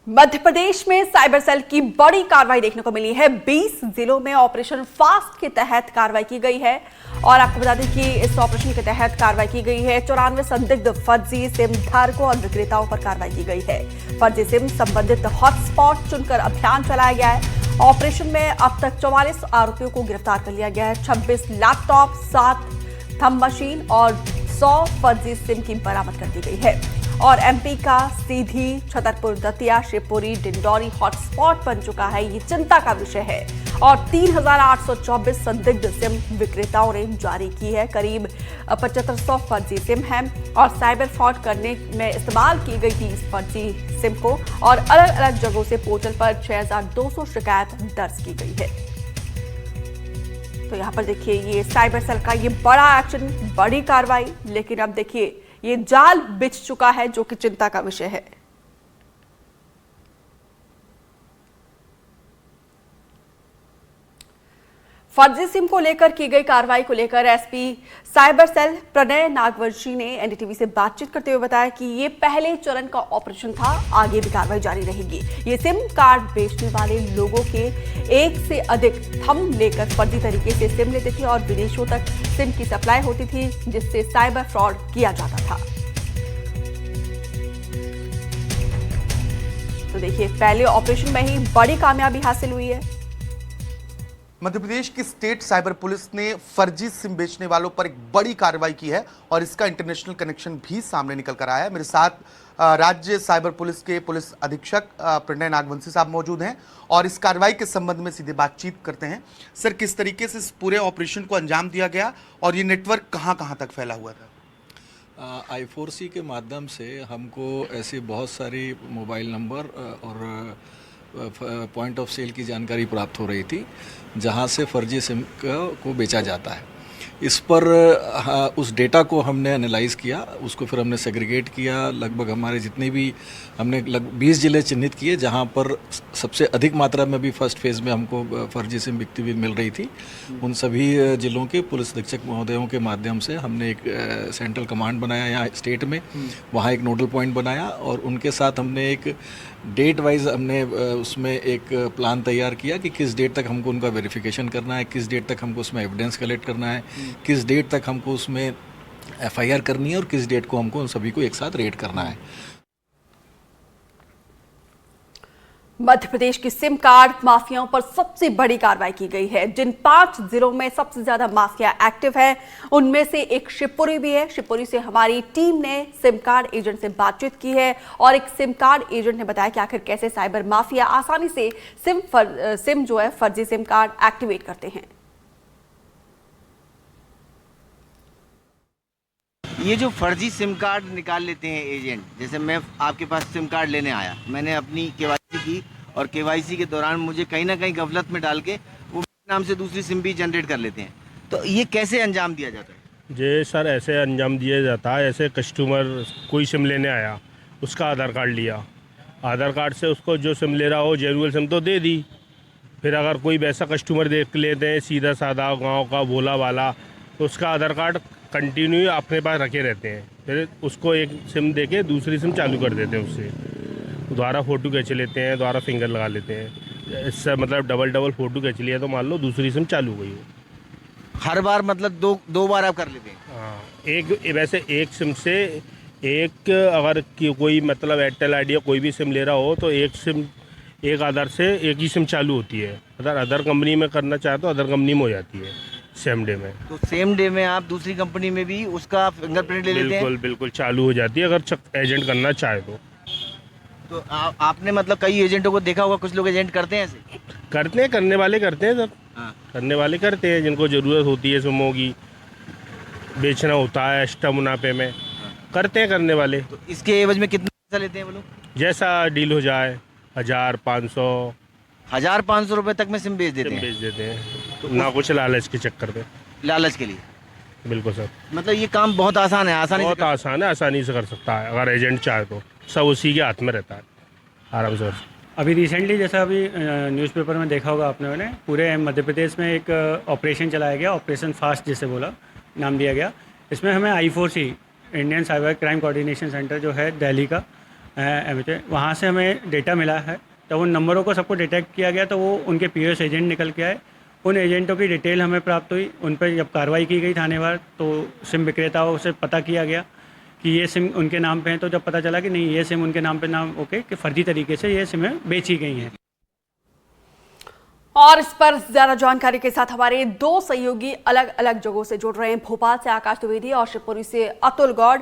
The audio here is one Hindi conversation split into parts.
मध्य प्रदेश में साइबर सेल की बड़ी कार्रवाई देखने को मिली है। 20 जिलों में ऑपरेशन फास्ट के तहत कार्रवाई की गई है और आपको बता दें कि इस ऑपरेशन के तहत कार्रवाई की गई है। 94 संदिग्ध फर्जी सिम धारकों और विक्रेताओं पर कार्रवाई की गई है। फर्जी सिम संबंधित हॉटस्पॉट चुनकर अभियान चलाया गया है। ऑपरेशन में अब तक 44 आरोपियों को गिरफ्तार कर लिया गया है। 26 लैपटॉप, 7 थंब मशीन और 100 फर्जी सिम की बरामद कर दी गई है। और एमपी का सीधी, छतरपुर, दतिया, शिवपुरी, डिंडौरी हॉटस्पॉट बन चुका है। ये चिंता का विषय है और 3824 संदिग्ध सिम विक्रेताओं ने जारी की है। करीब 7500 फर्जी सिम हैं और साइबर फ्रॉड करने में इस्तेमाल की गई थी इस फर्जी सिम को और अलग अलग जगहों से पोर्टल पर 6200 शिकायत दर्ज की गई है। तो यहाँ पर देखिए ये साइबर सेल का ये बड़ा एक्शन, बड़ी कार्रवाई, लेकिन अब देखिए ये जाल बिछ चुका है जो कि चिंता का विषय है। फर्जी सिम को लेकर की गई कार्रवाई को लेकर SP cyber cell Pranay Nagvanshi ने एनडीटीवी से बातचीत करते हुए बताया कि ये पहले चरण का ऑपरेशन था, आगे भी कार्रवाई जारी रहेगी। ये सिम कार्ड बेचने वाले लोगों के एक से अधिक थंब लेकर फर्जी तरीके से सिम लेते थे और विदेशों तक सिम की सप्लाई होती थी, जिससे साइबर फ्रॉड किया जाता था। तो देखिए पहले ऑपरेशन में ही बड़ी कामयाबी हासिल हुई है। मध्य प्रदेश की स्टेट साइबर पुलिस ने फर्जी सिम बेचने वालों पर एक बड़ी कार्रवाई की है और इसका इंटरनेशनल कनेक्शन भी सामने निकल कर आया है। मेरे साथ राज्य साइबर पुलिस के पुलिस अधीक्षक प्रणय नागवंशी साहब मौजूद हैं और इस कार्रवाई के संबंध में सीधे बातचीत करते हैं। सर, किस तरीके से इस पूरे ऑपरेशन को अंजाम दिया गया और ये नेटवर्क कहाँ तक फैला हुआ था? I4C के माध्यम से हमको ऐसे बहुत सारी मोबाइल नंबर और पॉइंट ऑफ सेल की जानकारी प्राप्त हो रही थी जहां से फर्जी सिम को बेचा जाता है। इस पर उस डेटा को हमने एनालाइज किया, उसको फिर हमने सेग्रीगेट किया। लगभग हमारे जितने भी हमने 20 जिले चिन्हित किए जहां पर सबसे अधिक मात्रा में भी फर्स्ट फेज़ में हमको फर्जी सिम बिकती हुई मिल रही थी। उन सभी जिलों के पुलिस अधीक्षक महोदयों के माध्यम से हमने एक सेंट्रल कमांड बनाया यहाँ स्टेट में, वहाँ एक नोडल पॉइंट बनाया और उनके साथ हमने एक डेट वाइज हमने उसमें एक प्लान तैयार किया कि किस डेट तक हमको उनका वेरिफिकेशन करना है, किस डेट तक हमको उसमें एविडेंस कलेक्ट करना है, किस डेट तक हमको उसमें एफआईआर करनी है और किस डेट को हमको उन सभी को एक साथ रेड करना है। मध्य प्रदेश की सिम कार्ड माफियाओं पर सबसे बड़ी कार्रवाई की गई है। जिन 5 जिलों में सबसे ज्यादा माफिया एक्टिव है उनमें से एक शिवपुरी भी है। शिवपुरी से हमारी टीम ने सिम कार्ड एजेंट से बातचीत की है और एक सिम कार्ड एजेंट ने बताया कि आखिर कैसे साइबर माफिया आसानी से सिम जो है फर्जी सिम कार्ड एक्टिवेट करते हैं। ये जो फर्जी सिम कार्ड निकाल लेते हैं एजेंट, जैसे मैं आपके पास सिम कार्ड लेने आया, मैंने अपनी केवाईसी की और केवाईसी के दौरान मुझे कहीं ना कहीं गफलत में डाल के वो नाम से दूसरी सिम भी जनरेट कर लेते हैं। तो ये कैसे अंजाम दिया जाता है? जी सर, ऐसे अंजाम दिया जाता है। ऐसे कस्टमर कोई सिम लेने आया, उसका आधार कार्ड लिया, आधार कार्ड से उसको जो सिम ले रहा हो जेनुअल सिम तो दे दी। फिर अगर कोई वैसा कस्टमर देख लेते हैं सीधा साधा गाँव का भोला वाला, तो उसका आधार कार्ड कंटिन्यू अपने पास रखे रहते हैं। फिर उसको एक सिम देके दूसरी सिम चालू कर देते हैं, उससे दोबारा फ़ोटो खींच लेते हैं, दोबारा फिंगर लगा लेते हैं। इससे मतलब डबल फ़ोटो खींच लिया तो मान लो दूसरी सिम चालू हुई हो। हर बार मतलब दो बार आप कर लेते हैं? हाँ, वैसे एक सिम से एक, अगर कोई मतलब एयरटेल आइडिया कोई भी सिम ले रहा हो तो एक आधार से एक ही सिम चालू होती है। अगर अदर कंपनी में करना चाहे तो अदर कंपनी में हो जाती है सेम डे में। तो सेम डे में आप दूसरी कंपनी में भी उसका फिंगरप्रिंट ले लेते हैं? बिल्कुल चालू हो जाती है अगर एजेंट करना चाहे तो। आपने मतलब कई एजेंटों को देखा होगा, कुछ लोग एजेंट करते हैं ऐसे? करते हैं, करने वाले करते हैं सर। हाँ। करने वाले करते हैं, जिनको ज़रूरत होती है सिमों की, बेचना होता है एक्स्ट्रा मुनाफे में, करते हैं करने वाले। तो इसके एवज में कितना पैसा लेते हैं वो लोग? जैसा डील हो जाए, 1000, 500, 1500 रुपए तक में सिम बेच देते हैं। तो ना कुछ लालच के चक्कर में, लालच के लिए। बिल्कुल सर। मतलब ये काम बहुत आसान है, बहुत आसान है, आसानी से कर सकता है अगर एजेंट चाहे तो। सब उसी के हाथ में रहता है, आराम से। अभी रिसेंटली जैसा अभी न्यूज़पेपर में देखा होगा आपने, मैंने पूरे मध्य प्रदेश में एक ऑपरेशन चलाया गया, ऑपरेशन फास्ट जिसे बोला नाम दिया गया। इसमें हमें I4C Indian cyber crime coordination centre जो है दिल्ली का, वहाँ से हमें डेटा मिला है, तो उन नंबरों को सबको डिटेक्ट किया गया, तो वो उनके पीओएस एजेंट निकल के आए। उन एजेंटों की डिटेल हमें प्राप्त हुई, उन पर जब कार्रवाई की गई थानेवार, तो सिम विक्रेताओं से पता किया गया कि ये सिम उनके नाम पे हैं। तो जब पता चला कि नहीं, ये सिम उनके नाम पे नाम ओके कि फ़र्जी तरीके से ये सिमें बेची गई हैं। और इस पर ज्यादा जानकारी के साथ हमारे दो सहयोगी अलग अलग जगहों से जुड़ रहे हैं। भोपाल से आकाश द्विवेदी और शिवपुरी से अतुल गौड़।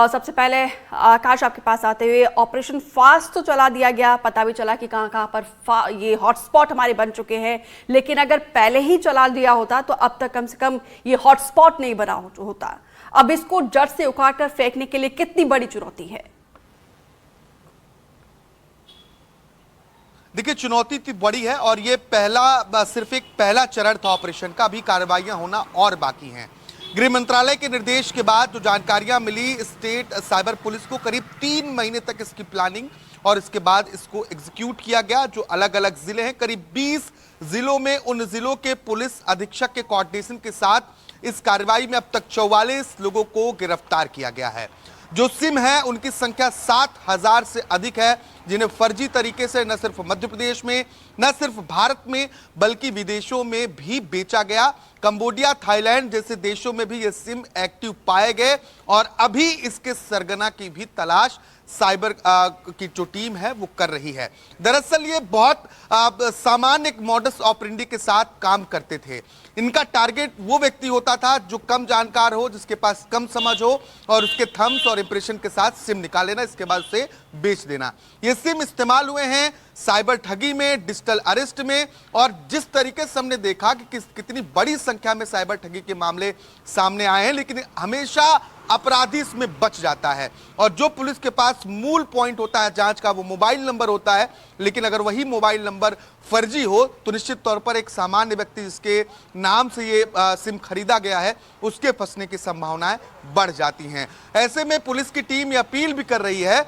सबसे पहले आकाश, आपके पास आते हुए, ऑपरेशन फास्ट तो चला दिया गया, पता भी चला कि कहां कहां पर ये हॉटस्पॉट हमारे बन चुके हैं, लेकिन अगर पहले ही चला दिया होता तो अब तक कम से कम ये हॉटस्पॉट नहीं बना होता। अब इसको जड़ से उखाड़ कर फेंकने के लिए कितनी बड़ी चुनौती है? देखिए, चुनौती तो बड़ी है और ये सिर्फ एक पहला चरण था ऑपरेशन का। अभी कार्रवाइयां होना और बाकी हैं। गृह मंत्रालय के निर्देश के बाद जो जानकारियां मिली, स्टेट साइबर पुलिस को करीब 3 महीने तक इसकी प्लानिंग और इसके बाद इसको एग्जीक्यूट किया गया। जो अलग अलग जिले हैं, करीब 20 जिलों में, उन जिलों के पुलिस अधीक्षक के कोऑर्डिनेशन के साथ इस कार्रवाई में अब तक 44 लोगों को गिरफ्तार किया गया है। जो सिम है उनकी संख्या 7,000 से अधिक है, जिन्हें फर्जी तरीके से न सिर्फ मध्य प्रदेश में, न सिर्फ भारत में, बल्कि विदेशों में भी बेचा गया। कंबोडिया, थाईलैंड जैसे देशों में भी ये सिम एक्टिव पाए गए और अभी इसके सरगना की भी तलाश साइबर की जो टीम है वो कर रही है। दरअसल ये बहुत सामान्य एक मॉडस ऑपरेंडी के साथ काम करते थे। इनका टारगेट वो व्यक्ति होता था जो कम जानकार हो, जिसके पास कम समझ हो, और उसके थम्स और इंप्रेशन के साथ सिम निकाल लेना, इसके बाद उसे बेच देना। ये सिम इस्तेमाल हुए हैं साइबर ठगी में, डिजिटल अरेस्ट में, और जिस तरीके से हमने देखा कि कितनी बड़ी संख्या में साइबर ठगी के मामले सामने आए हैं, लेकिन हमेशा अपराधी इसमें बच जाता है। और जो पुलिस के पास मूल पॉइंट होता है जांच का, वो मोबाइल नंबर होता है, लेकिन अगर वही मोबाइल नंबर फर्जी हो तो निश्चित तौर पर एक सामान्य व्यक्ति जिसके नाम से ये सिम खरीदा गया है, उसके फंसने की संभावनाएं बढ़ जाती हैं। ऐसे में पुलिस की टीम ये अपील भी कर रही है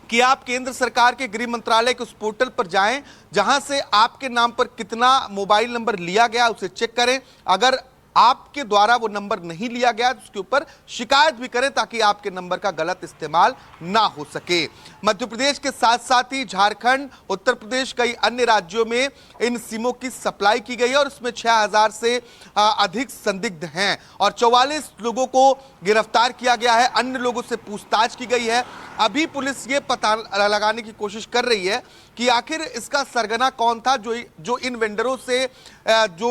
कि आप केंद्र सरकार के गृह मंत्रालय के उस पोर्टल पर जाएं जहां से आपके नाम पर कितना मोबाइल नंबर लिया गया उसे चेक करें। अगर आपके द्वारा वो नंबर नहीं लिया गया तो उसके ऊपर शिकायत भी करें, ताकि आपके नंबर का गलत इस्तेमाल ना हो सके। मध्य प्रदेश के साथ साथ ही झारखंड, उत्तर प्रदेश, कई अन्य राज्यों में इन सिमों की सप्लाई की गई है और इसमें 6,000 से अधिक संदिग्ध हैं और 44 लोगों को गिरफ्तार किया गया है। अन्य लोगों से पूछताछ की गई है। अभी पुलिस ये पता लगाने की कोशिश कर रही है कि आखिर इसका सरगना कौन था जो इन वेंडरों से जो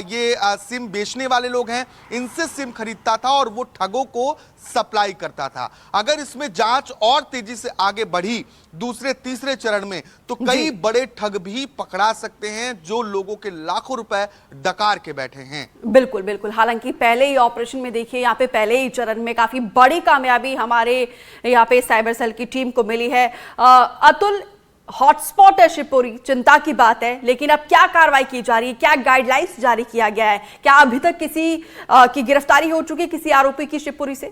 ये सिम बेचने वाले लोग हैं, इनसे सिम खरीदता था और वो ठगों को सप्लाई करता था। अगर इसमें जांच और तेजी से आगे बढ़ी दूसरे तीसरे चरण में, तो कई बड़े ठग भी पकड़ा सकते हैं जो लोगों के लाखों रुपए डकार के बैठे हैं। बिल्कुल बिल्कुल। हालांकि पहले ही ऑपरेशन में देखिए, यहाँ पे पहले ही चरण में काफी बड़ी कामयाबी हमारे यहाँ पे साइबर सेल की टीम को मिली है। अतुल, हॉटस्पॉट है शिवपुरी, चिंता की बात है, लेकिन अब क्या कार्रवाई की जा रही है, क्या गाइडलाइंस जारी किया गया है? क्या अभी तक किसी की गिरफ्तारी हो चुकी है, किसी आरोपी की शिवपुरी से?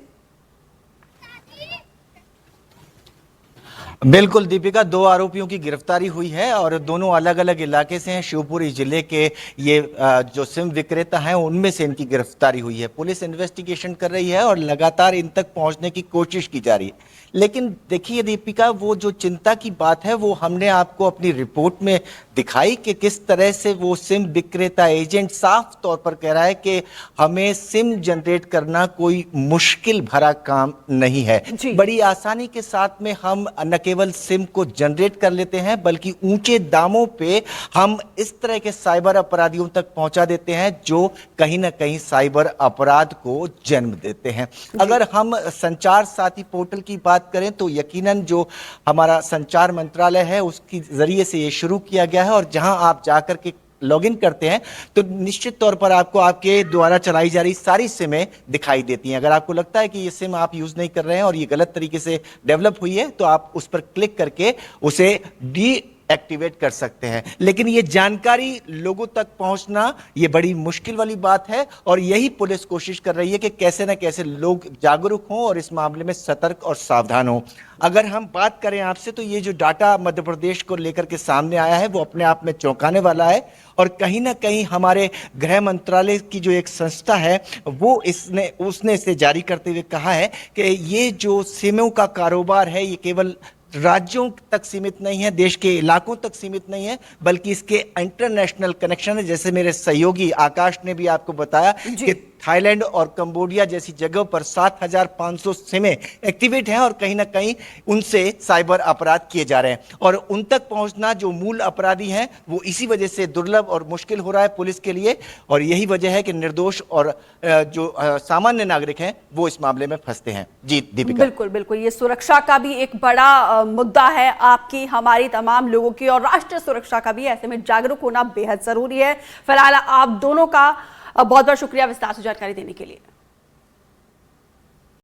बिल्कुल दीपिका, 2 आरोपियों की गिरफ्तारी हुई है और दोनों अलग अलग इलाके से हैं। शिवपुरी जिले के ये जो सिम विक्रेता हैं उनमें से इनकी गिरफ्तारी हुई है। पुलिस इन्वेस्टिगेशन कर रही है और लगातार इन तक पहुंचने की कोशिश की जा रही है। लेकिन देखिए दीपिका, वो जो चिंता की बात है वो हमने आपको अपनी रिपोर्ट में दिखाई कि किस तरह से वो सिम विक्रेता एजेंट साफ तौर पर कह रहा है कि हमें सिम जनरेट करना कोई मुश्किल भरा काम नहीं है। बड़ी आसानी के साथ में हम न केवल सिम को जनरेट कर लेते हैं, बल्कि ऊंचे दामों पे हम इस तरह के साइबर अपराधियों तक पहुंचा देते हैं जो कहीं ना कहीं साइबर अपराध को जन्म देते हैं। अगर हम संचार साथी पोर्टल की बात करें तो यकीनन जो हमारा संचार मंत्रालय है उसके जरिए से ये शुरू किया गया है और जहां आप जाकर के लॉगिन करते हैं तो निश्चित तौर पर आपको आपके द्वारा चलाई जा रही सारी सिमें दिखाई देती हैं। अगर आपको लगता है कि ये सिम आप यूज नहीं कर रहे हैं और ये गलत तरीके से डेवलप हुई है तो आप उस पर क्लिक करके उसे एक्टिवेट कर सकते हैं। लेकिन ये जानकारी लोगों तक पहुंचना ये बड़ी मुश्किल वाली बात है और यही पुलिस कोशिश कर रही है कि कैसे ना कैसे लोग जागरूक हों और इस मामले में सतर्क और सावधान हों। अगर हम बात करें आपसे तो ये जो डाटा मध्य प्रदेश को लेकर के सामने आया है वो अपने आप में चौंकाने वाला है और कहीं ना कहीं हमारे गृह मंत्रालय की जो एक संस्था है वो उसने इसे जारी करते हुए कहा है कि ये जो सिमों का कारोबार है ये केवल राज्यों तक सीमित नहीं है, देश के इलाकों तक सीमित नहीं है, बल्कि इसके इंटरनेशनल कनेक्शन है। जैसे मेरे सहयोगी आकाश ने भी आपको बताया कि थाईलैंड और कंबोडिया जैसी जगहों पर 7,500 सिमें एक्टिवेट हैं और कहीं ना कहीं उनसे साइबर अपराध किए जा रहे हैं और उन तक पहुंचना जो मूल अपराधी हैं वो इसी वजह से दुर्लभ और मुश्किल हो रहा है पुलिस के लिए। और यही वजह है कि निर्दोष और जो सामान्य नागरिक हैं वो इस मामले में फंसते हैं। जी दीपिका। बिल्कुल बिल्कुल, ये सुरक्षा का भी एक बड़ा मुद्दा है, आपकी हमारी तमाम लोगों की, और राष्ट्रीय सुरक्षा का भी। ऐसे में जागरूक होना बेहद जरूरी है। फिलहाल आप दोनों का बहुत बहुत शुक्रिया विस्तार से जानकारी देने के लिए।